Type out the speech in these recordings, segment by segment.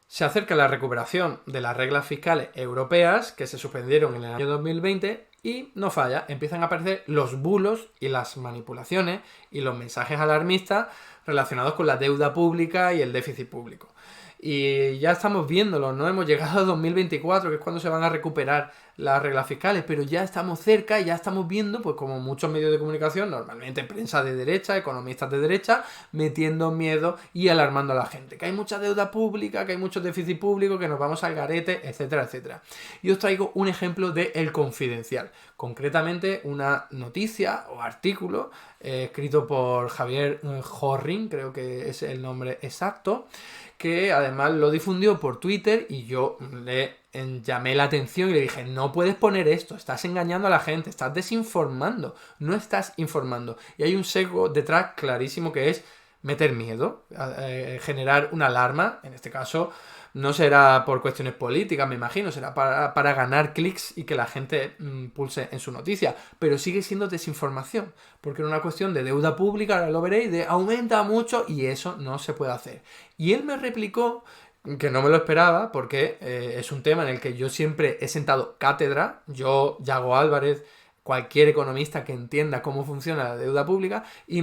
Se acerca la recuperación de las reglas fiscales europeas que se suspendieron en el año 2020 y no falla, empiezan a aparecer los bulos y las manipulaciones y los mensajes alarmistas relacionados con la deuda pública y el déficit público. Y ya estamos viéndolo, no hemos llegado a 2024, que es cuando se van a recuperar las reglas fiscales, pero ya estamos cerca y ya estamos viendo, pues como muchos medios de comunicación, normalmente prensa de derecha, economistas de derecha, metiendo miedo y alarmando a la gente, que hay mucha deuda pública, que hay mucho déficit público, que nos vamos al garete, etcétera, etcétera. Y os traigo un ejemplo de El Confidencial, concretamente una noticia o artículo escrito por Javier Jorrin, creo que es el nombre exacto, que además lo difundió por Twitter y yo le llamé la atención y le dije, no puedes poner esto, estás engañando a la gente, estás desinformando, no estás informando. Y hay un sesgo detrás clarísimo que es meter miedo, generar una alarma, en este caso no será por cuestiones políticas, me imagino, será para ganar clics y que la gente pulse en su noticia, pero sigue siendo desinformación, porque era una cuestión de deuda pública, ahora lo veréis, de aumenta mucho y eso no se puede hacer. Y él me replicó que no me lo esperaba, porque es un tema en el que yo siempre he sentado cátedra, yo, Yago Álvarez, cualquier economista que entienda cómo funciona la deuda pública y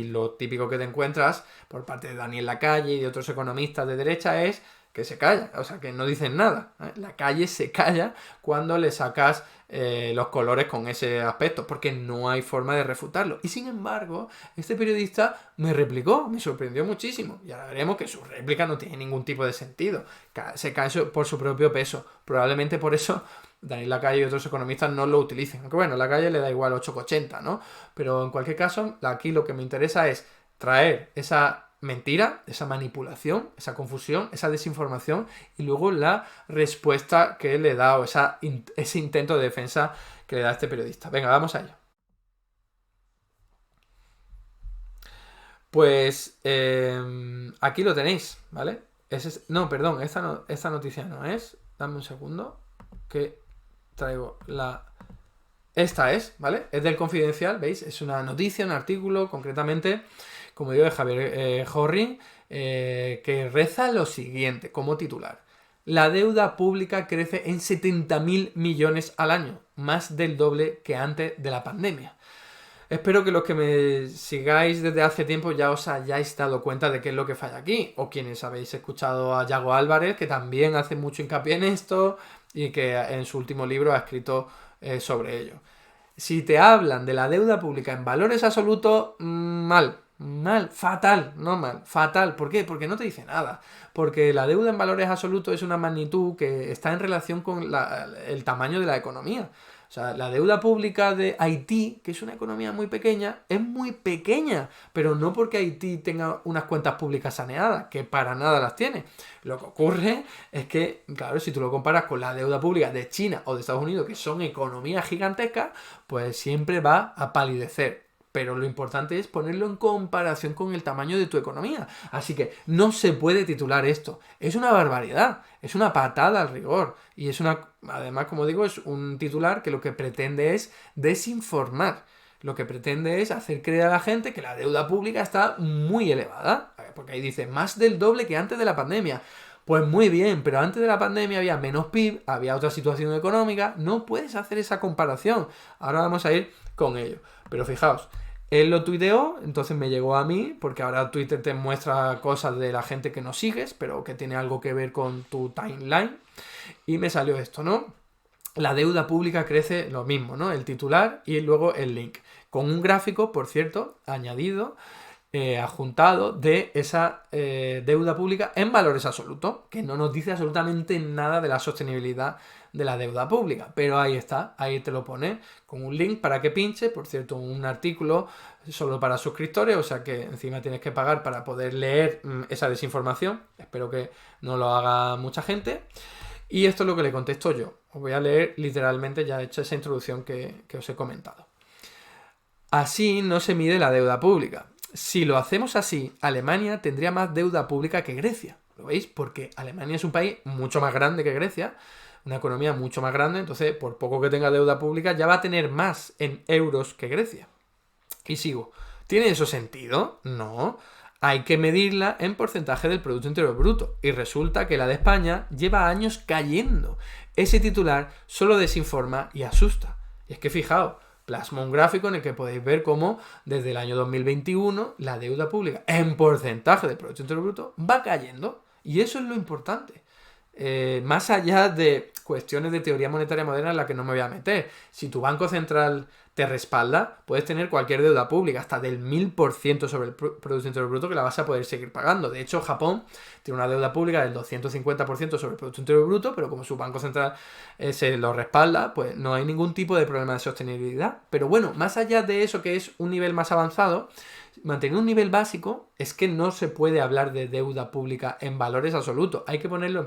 lo típico que te encuentras por parte de Daniel Lacalle y de otros economistas de derecha es que se calla, o sea, que no dicen nada. La calle se calla cuando le sacas los colores con ese aspecto, porque no hay forma de refutarlo. Y sin embargo, este periodista me replicó, me sorprendió muchísimo. Y ahora veremos que su réplica no tiene ningún tipo de sentido. Se cae por su propio peso. Probablemente por eso Daniel Lacalle y otros economistas no lo utilicen. Aunque bueno, a Lacalle le da igual 8,80, ¿no? Pero en cualquier caso, aquí lo que me interesa es traer esa mentira, esa manipulación, esa confusión, esa desinformación y luego la respuesta que le da o ese intento de defensa que le da este periodista. Venga, vamos a ello. Pues aquí lo tenéis, ¿vale? No, perdón, esta noticia no es. Dame un segundo que traigo la... Esta es, ¿vale? Es del Confidencial, ¿veis? Es una noticia, un artículo, concretamente, como digo, de Javier Jorrin, que reza lo siguiente, como titular. La deuda pública crece en 70.000 millones al año, más del doble que antes de la pandemia. Espero que los que me sigáis desde hace tiempo ya os hayáis dado cuenta de qué es lo que falla aquí. O quienes habéis escuchado a Yago Álvarez, que también hace mucho hincapié en esto y que en su último libro ha escrito sobre ello. Si te hablan de la deuda pública en valores absolutos, mal, fatal, no mal, fatal. ¿Por qué? Porque no te dice nada. Porque la deuda en valores absolutos es una magnitud que está en relación con el tamaño de la economía. O sea, la deuda pública de Haití, que es una economía muy pequeña, es muy pequeña, pero no porque Haití tenga unas cuentas públicas saneadas, que para nada las tiene. Lo que ocurre es que, claro, si tú lo comparas con la deuda pública de China o de Estados Unidos, que son economías gigantescas, pues siempre va a palidecer. Pero lo importante es ponerlo en comparación con el tamaño de tu economía. Así que no se puede titular esto. Es una barbaridad, es una patada al rigor. Y además, como digo, es un titular que lo que pretende es desinformar. Lo que pretende es hacer creer a la gente que la deuda pública está muy elevada. Porque ahí dice, más del doble que antes de la pandemia. Pues muy bien, pero antes de la pandemia había menos PIB, había otra situación económica, no puedes hacer esa comparación. Ahora vamos a ir con ello. Pero fijaos, él lo tuiteó, entonces me llegó a mí, porque ahora Twitter te muestra cosas de la gente que no sigues, pero que tiene algo que ver con tu timeline. Y me salió esto, ¿no? La deuda pública crece, lo mismo, ¿no? El titular y luego el link. Con un gráfico, por cierto, añadido, adjuntado de esa deuda pública en valores absolutos, que no nos dice absolutamente nada de la sostenibilidad de la deuda pública, pero ahí está, ahí te lo pone con un link para que pinche, por cierto, un artículo solo para suscriptores, o sea que encima tienes que pagar para poder leer esa desinformación, espero que no lo haga mucha gente, y esto es lo que le contesto yo, os voy a leer literalmente, ya he hecho esa introducción que os he comentado. Así no se mide la deuda pública. Si lo hacemos así, Alemania tendría más deuda pública que Grecia. ¿Lo veis? Porque Alemania es un país mucho más grande que Grecia, una economía mucho más grande, entonces por poco que tenga deuda pública ya va a tener más en euros que Grecia. Y sigo. ¿Tiene eso sentido? No. hay que medirla en porcentaje del Producto Interior Bruto. Y resulta que la de España lleva años cayendo. Ese titular solo desinforma y asusta. Y es que fijaos, plasmo un gráfico en el que podéis ver cómo desde el año 2021 la deuda pública en porcentaje del Producto Interior Bruto va cayendo. Y eso es lo importante. Más allá de cuestiones de teoría monetaria moderna en la que no me voy a meter. Si tu banco central te respalda, puedes tener cualquier deuda pública, hasta del 1000% sobre el Producto Interior Bruto, que la vas a poder seguir pagando. De hecho, Japón tiene una deuda pública del 250% sobre el Producto Interior Bruto, pero como su banco central se lo respalda, pues no hay ningún tipo de problema de sostenibilidad. Pero bueno, más allá de eso, que es un nivel más avanzado, mantener un nivel básico es que no se puede hablar de deuda pública en valores absolutos. Hay que ponerlo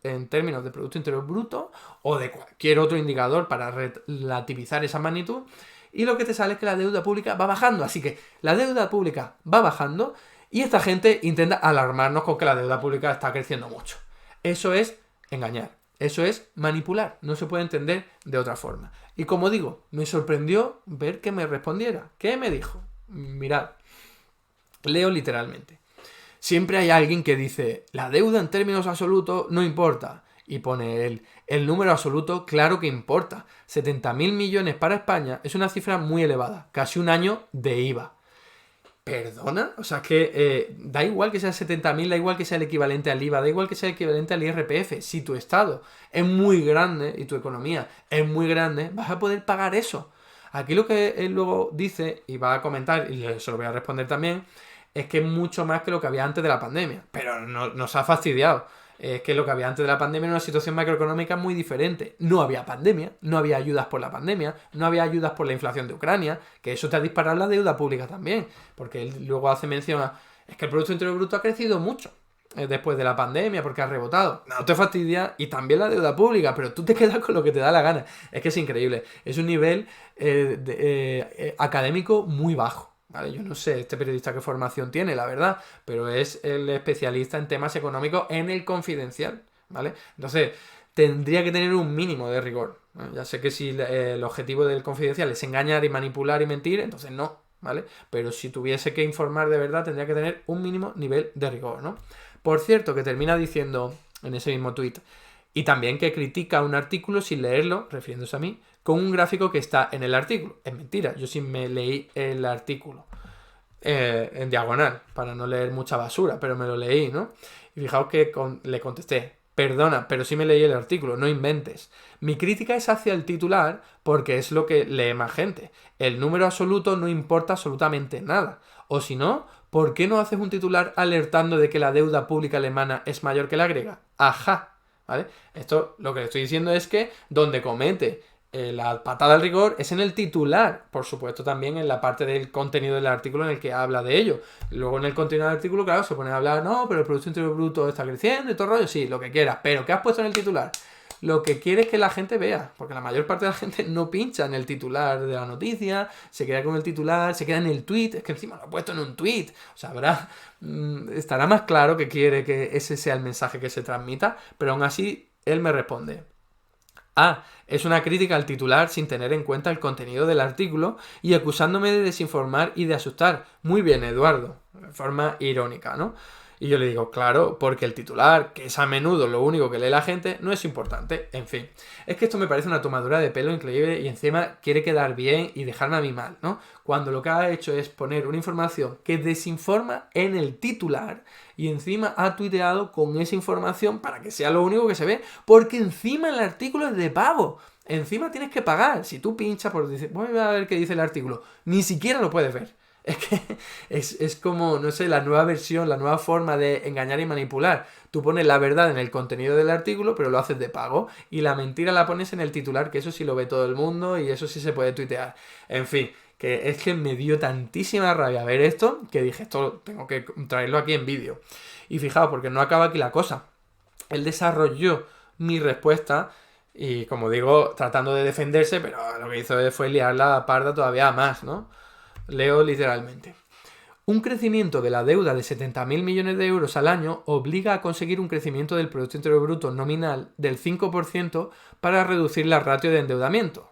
en términos de Producto Interior Bruto o de cualquier otro indicador para relativizar esa magnitud. Y lo que te sale es que la deuda pública va bajando. Así que la deuda pública va bajando y esta gente intenta alarmarnos con que la deuda pública está creciendo mucho. Eso es engañar. Eso es manipular. No se puede entender de otra forma. Y como digo, me sorprendió ver que me respondiera. ¿Qué me dijo? Mirad. Leo literalmente. Siempre hay alguien que dice, la deuda en términos absolutos no importa. Y pone el número absoluto, claro que importa. 70.000 millones para España es una cifra muy elevada. Casi un año de IVA. ¿Perdona? O sea, que da igual que sea 70.000, da igual que sea el equivalente al IVA, da igual que sea el equivalente al IRPF. Si tu estado es muy grande y tu economía es muy grande, vas a poder pagar eso. Aquí lo que él luego dice, y va a comentar, y se lo voy a responder también, es que es mucho más que lo que había antes de la pandemia. Pero no, nos ha fastidiado. Es que lo que había antes de la pandemia era una situación macroeconómica muy diferente. No había pandemia, no había ayudas por la pandemia, no había ayudas por la inflación de Ucrania, que eso te ha disparado la deuda pública también. Porque él luego hace mención a, es que el Producto Interior Bruto ha crecido mucho después de la pandemia porque ha rebotado. No te fastidia, y también la deuda pública, pero tú te quedas con lo que te da la gana. Es que es increíble. Es un nivel académico muy bajo. ¿Vale? Yo no sé este periodista qué formación tiene, la verdad, pero es el especialista en temas económicos en El Confidencial, ¿vale? Entonces, tendría que tener un mínimo de rigor, ¿no? Ya sé que si el objetivo del Confidencial es engañar y manipular y mentir, entonces no, ¿vale? Pero si tuviese que informar de verdad, tendría que tener un mínimo nivel de rigor, ¿no? Por cierto, que termina diciendo en ese mismo tuit, y también que critica un artículo sin leerlo, refiriéndose a mí, con un gráfico que está en el artículo. Es mentira, yo sí me leí el artículo en diagonal, para no leer mucha basura, pero me lo leí, ¿no? Y fijaos que le contesté, perdona, pero sí me leí el artículo, no inventes. Mi crítica es hacia el titular porque es lo que lee más gente. El número absoluto no importa absolutamente nada. O si no, ¿por qué no haces un titular alertando de que la deuda pública alemana es mayor que la griega? Ajá, ¿vale? Esto lo que le estoy diciendo es que donde comete la patada al rigor es en el titular, por supuesto también en la parte del contenido del artículo en el que habla de ello. Luego en el contenido del artículo, claro, se pone a hablar, no, pero el Producto Interior Bruto está creciendo y todo el rollo, sí, lo que quieras, pero ¿qué has puesto en el titular? Lo que quiere es que la gente vea, porque la mayor parte de la gente no pincha en el titular de la noticia, se queda con el titular, se queda en el tweet, es que encima lo ha puesto en un tweet, o sea, estará más claro que quiere que ese sea el mensaje que se transmita, pero aún así él me responde. Es una crítica al titular sin tener en cuenta el contenido del artículo y acusándome de desinformar y de asustar. Muy bien, Eduardo, de forma irónica, ¿no? Y yo le digo, claro, porque el titular, que es a menudo lo único que lee la gente, no es importante. En fin, es que esto me parece una tomadura de pelo increíble y encima quiere quedar bien y dejarme a mí mal, ¿no? Cuando lo que ha hecho es poner una información que desinforma en el titular y encima ha tuiteado con esa información para que sea lo único que se ve, porque encima el artículo es de pago. Encima tienes que pagar. Si tú pinchas por decir, voy a ver qué dice el artículo, ni siquiera lo puedes ver. Es que es como, no sé, la nueva versión, la nueva forma de engañar y manipular. Tú pones la verdad en el contenido del artículo, pero lo haces de pago. Y la mentira la pones en el titular, que eso sí lo ve todo el mundo y eso sí se puede tuitear. En fin, que es que me dio tantísima rabia ver esto, que dije, esto tengo que traerlo aquí en vídeo. Y fijaos, porque no acaba aquí la cosa. Él desarrolló mi respuesta y, como digo, tratando de defenderse, pero lo que hizo fue liar la parda todavía más, ¿no? Leo literalmente. Un crecimiento de la deuda de 70.000 millones de euros al año obliga a conseguir un crecimiento del Producto Interior Bruto nominal del 5% para reducir la ratio de endeudamiento.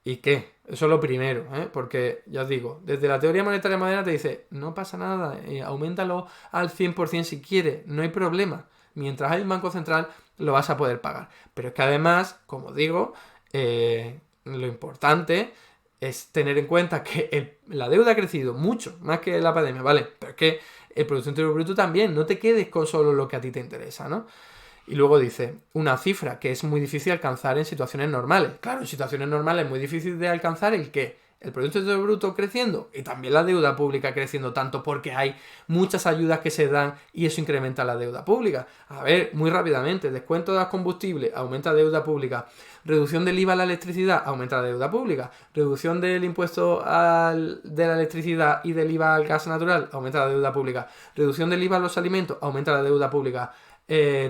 ¿Y qué? Eso es lo primero, ¿eh? Porque, ya os digo, desde la teoría monetaria moderna te dice, no pasa nada, auméntalo al 100% si quieres, no hay problema. Mientras hay un banco central, lo vas a poder pagar. Pero es que además, como digo, lo importante es tener en cuenta que la deuda ha crecido mucho, más que la pandemia, ¿vale? Pero es que el Producto Interior Bruto también, no te quedes con solo lo que a ti te interesa, ¿no? Y luego dice, una cifra que es muy difícil alcanzar en situaciones normales. Claro, en situaciones normales es muy difícil de alcanzar el qué. El Producto Interior Bruto creciendo y también la deuda pública creciendo tanto porque hay muchas ayudas que se dan y eso incrementa la deuda pública. A ver, muy rápidamente, descuento de los combustibles, aumenta la deuda pública. Reducción del IVA a la electricidad, aumenta la deuda pública. Reducción del impuesto de la electricidad y del IVA al gas natural, aumenta la deuda pública. Reducción del IVA a los alimentos, aumenta la deuda pública.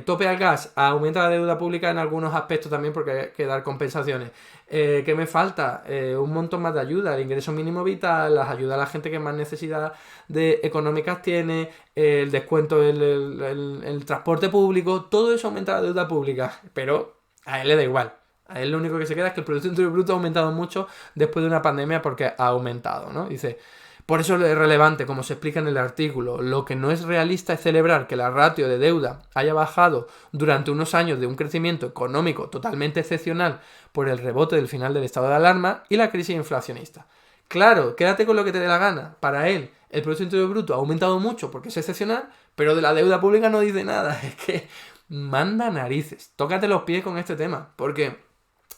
Tope al gas, aumenta la deuda pública en algunos aspectos también porque hay que dar compensaciones. ¿Qué me falta? Un montón más de ayuda, el ingreso mínimo vital, las ayudas a la gente que más necesidad económicas tiene, el descuento el transporte público, todo eso aumenta la deuda pública, pero a él le da igual. A él lo único que se queda es que el Producto Interior Bruto ha aumentado mucho después de una pandemia porque ha aumentado, ¿no? Dice, por eso es relevante, como se explica en el artículo, lo que no es realista es celebrar que la ratio de deuda haya bajado durante unos años de un crecimiento económico totalmente excepcional por el rebote del final del estado de alarma y la crisis inflacionista. Claro, quédate con lo que te dé la gana. Para él, el Producto Interior Bruto ha aumentado mucho porque es excepcional, pero de la deuda pública no dice nada. Es que manda narices. Tócate los pies con este tema, porque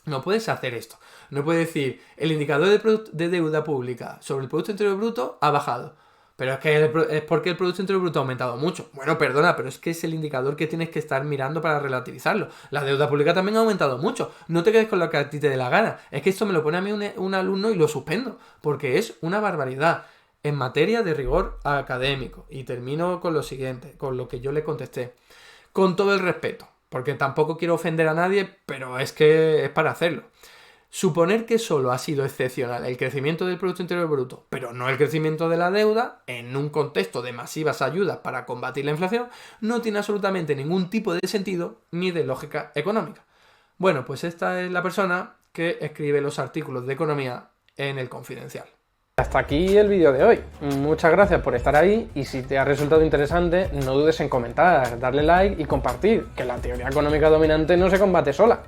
no puedes hacer esto. No puedes decir, el indicador de deuda pública sobre el Producto Interior Bruto ha bajado. Pero es que es porque el Producto Interior Bruto ha aumentado mucho. Bueno, perdona, pero es que es el indicador que tienes que estar mirando para relativizarlo. La deuda pública también ha aumentado mucho. No te quedes con lo que a ti te dé la gana. Es que esto me lo pone a mí un alumno y lo suspendo. Porque es una barbaridad. En materia de rigor académico. Y termino con lo siguiente, con lo que yo le contesté. Con todo el respeto. Porque tampoco quiero ofender a nadie, pero es que es para hacerlo. Suponer que solo ha sido excepcional el crecimiento del Producto Interior Bruto, pero no el crecimiento de la deuda, en un contexto de masivas ayudas para combatir la inflación, no tiene absolutamente ningún tipo de sentido ni de lógica económica. Bueno, pues esta es la persona que escribe los artículos de economía en El Confidencial. Hasta aquí el vídeo de hoy. Muchas gracias por estar ahí y si te ha resultado interesante, no dudes en comentar, darle like y compartir, que la teoría económica dominante no se combate sola.